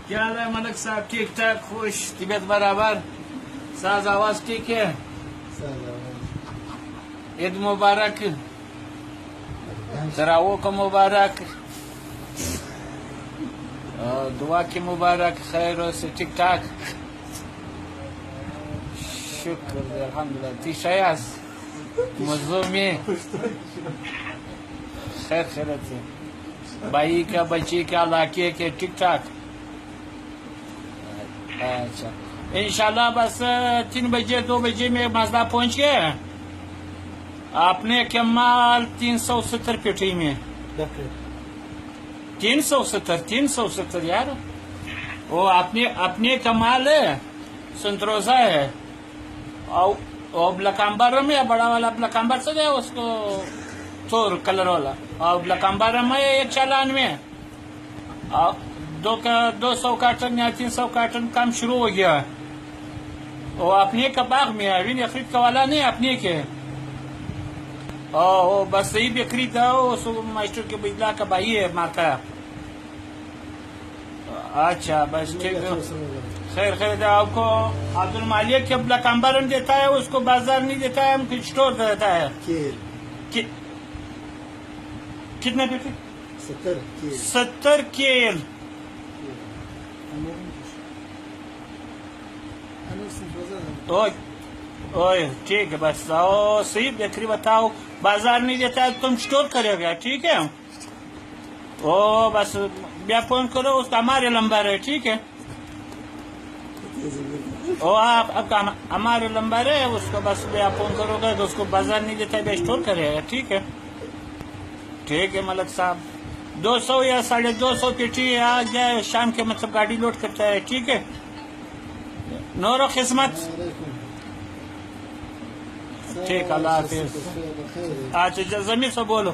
کیا حال ہے ملک صاحب؟ ٹھیک ٹھاک، خوش، طبیعت برابر، ساز آواز ٹھیک ہے؟ عید مبارک، تراویح کا مبارک، دعا کی مبارک، خیر سے ٹھیک ٹھاک، شکر الحمدللہ. تی شایز مظلومی خیر خیرت ہے، بھائی کا بچی کا علاقے کے ٹھیک ٹھاک. اچھا انشاءاللہ بس 3 بجے 2 بجے میں مازدہ پہنچ گئے. آپ نے کمال 370 پیٹی میں 370 یار، وہ اپنے کمال ہے، سنتروزہ ہے، اور بلکامبر میں بڑا والا بلکامبر سے ہے اس کو تھور کلر والا، اور بلکامبر میں ایک چالان میں 200 کارٹن یا 300 کارٹن کام شروع ہو گیا. وہ اپنے کا باغ میں ہے، ابھی خرید کا والا نہیں، اپنے کے. بس یہی بکری تھا، اس ماسٹر کے بجلا کا بھائی ہے ماں کا. اچھا بس ٹھیک ہے، خیر خیر. آپ کو عبد المالک کے بلکامبر دیتا ہے، اس کو بازار نہیں دیتا ہے، ہم کو اسٹور دیتا ہے. کتنے پیٹی؟ 70 کیل. ٹھیک ہے بس. صحیح بکری بتاؤ، بازار نہیں دیتا ہے تم اسٹور کرے گا، ٹھیک ہے. بس بیا فون کرو، اس کا ہمارے نمبر ہے، ٹھیک ہے. آپ کا ہمارے نمبر ہے، اس کو بس بیا فون کرو گے تو اس کو بازار نہیں دیتا ہے، بیا اسٹور کرے گا، ٹھیک ہے. ٹھیک ہے ملک صاحب، 200 یا 250 پیٹی آ جائے شام کے، مطلب گاڑی لوڈ کرتا ہے، ٹھیک ہے. نور و قسمت. ٹھیک، اللہ حافظ. اچھا زمین سے بولو.